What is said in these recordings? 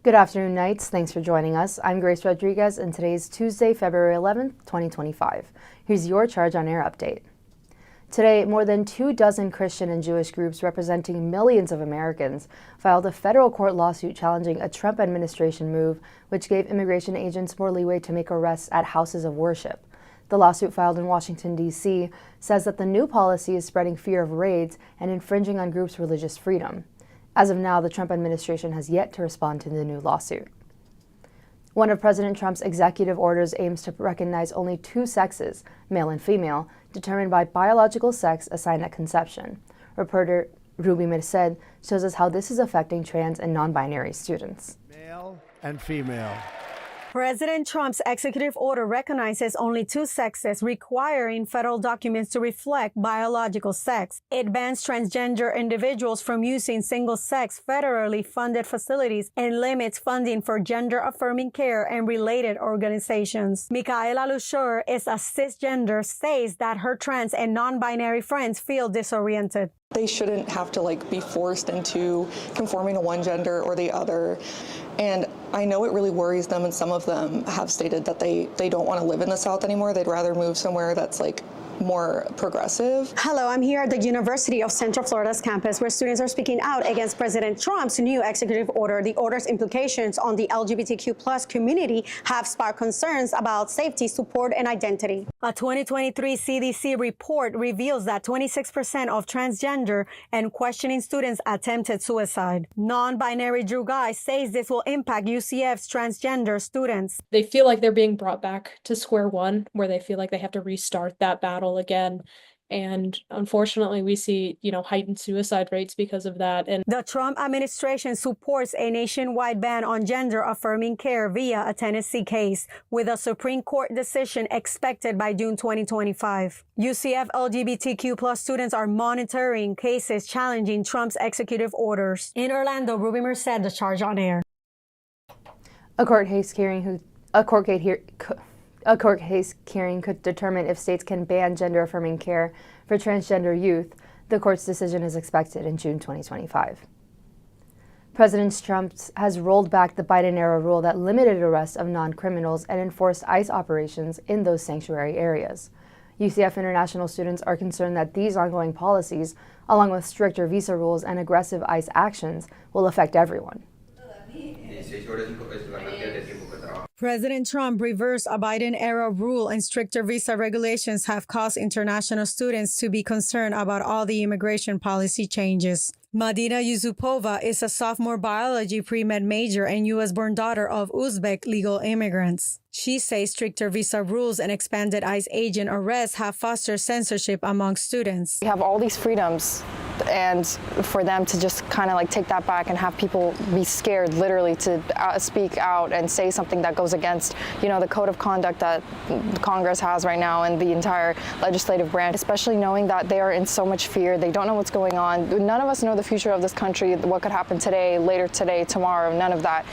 Good afternoon, Knights. Thanks for joining us. I'm Grace Rodriguez, and today is Tuesday, February 11th, 2025. Here's your Charge on Air update. Today, more than 24 Christian and Jewish groups representing millions of Americans filed a federal court lawsuit challenging a Trump administration move which gave immigration agents more leeway to make arrests at houses of worship. The lawsuit filed in Washington, D.C. says that the new policy is spreading fear of raids and infringing on groups' religious freedom. As of now, the Trump administration has yet to respond to the new lawsuit. One of President Trump's executive orders aims to recognize only two sexes, male and female, determined by biological sex assigned at conception. Reporter Ruby Merced shows us how this is affecting trans and non-binary students. Male and female. President Trump's executive order recognizes only two sexes, requiring federal documents to reflect biological sex. It bans transgender individuals from using single-sex federally funded facilities and limits funding for gender-affirming care and related organizations. Micaela Lushur is a cisgender, says that her trans and non-binary friends feel disoriented. They shouldn't have to be forced into conforming to one gender or the other. And I know it really worries them, and some of them have stated that they don't want to live in the South anymore. They'd rather move somewhere that's more progressive. Hello, I'm here at the University of Central Florida's campus where students are speaking out against President Trump's new executive order. The order's implications on the LGBTQ+ community have sparked concerns about safety, support, and identity. A 2023 CDC report reveals that 26% of transgender and questioning students attempted suicide. Non-binary Drew Guy says this will impact UCF's transgender students. They feel like they're being brought back to square one, where they feel like they have to restart that battle again. And unfortunately, we see, heightened suicide rates because of that. And the Trump administration supports a nationwide ban on gender-affirming care via a Tennessee case, with a Supreme Court decision expected by June 2025. UCF LGBTQ+ students are monitoring cases challenging Trump's executive orders. In Orlando, Ruby Merced, The Charge on Air. A court case hearing could determine if states can ban gender-affirming care for transgender youth. The court's decision is expected in June 2025. President Trump has rolled back the Biden-era rule that limited arrests of non-criminals and enforced ICE operations in those sanctuary areas. UCF international students are concerned that these ongoing policies, along with stricter visa rules and aggressive ICE actions, will affect everyone. President Trump reversed a Biden-era rule, and stricter visa regulations have caused international students to be concerned about all the immigration policy changes. Madina Yusupova is a sophomore biology pre-med major and U.S.-born daughter of Uzbek legal immigrants. She says stricter visa rules and expanded ICE agent arrests have fostered censorship among students. We have all these freedoms, and for them to just take that back and have people be scared literally to speak out and say something that goes against, the code of conduct that Congress has right now and the entire legislative branch, especially knowing that they are in so much fear. They don't know what's going on. None of us know the future of this country, what could happen today, later today, tomorrow, none of that.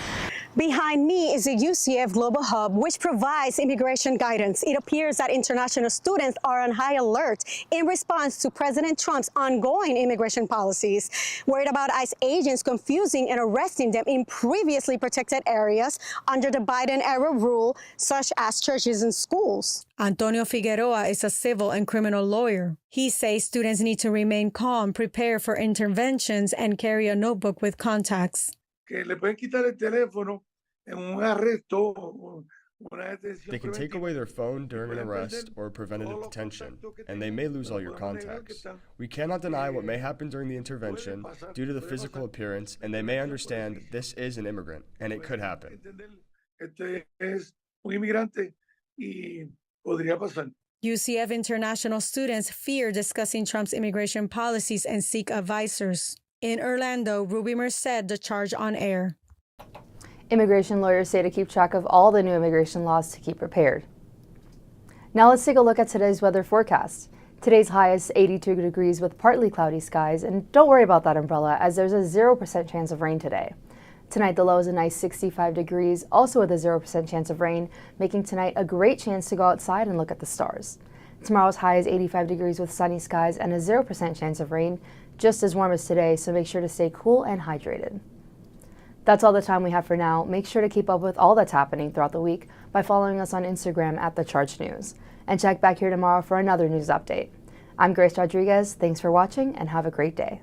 Behind me is the UCF Global Hub, which provides immigration guidance. It appears that international students are on high alert in response to President Trump's ongoing immigration policies, worried about ICE agents confusing and arresting them in previously protected areas under the Biden-era rule, such as churches and schools. Antonio Figueroa is a civil and criminal lawyer. He says students need to remain calm, prepare for interventions, and carry a notebook with contacts. Que le pueden quitar el teléfono en un arresto. They can take away their phone during an arrest or preventative detention, and they may lose all your contacts. We cannot deny what may happen during the intervention due to the physical appearance, and they may understand this is an immigrant, and it could happen. UCF international students fear discussing Trump's immigration policies and seek advisors. In Orlando, Ruby Merced, The Charge on Air. Immigration lawyers say to keep track of all the new immigration laws to keep prepared. Now let's take a look at today's weather forecast. Today's high is 82 degrees with partly cloudy skies, and don't worry about that umbrella as there's a 0% chance of rain today. Tonight the low is a nice 65 degrees, also with a 0% chance of rain, making tonight a great chance to go outside and look at the stars. Tomorrow's high is 85 degrees with sunny skies and a 0% chance of rain, just as warm as today, so make sure to stay cool and hydrated. That's all the time we have for now. Make sure to keep up with all that's happening throughout the week by following us on Instagram at The Charge News. And check back here tomorrow for another news update. I'm Grace Rodriguez. Thanks for watching and have a great day.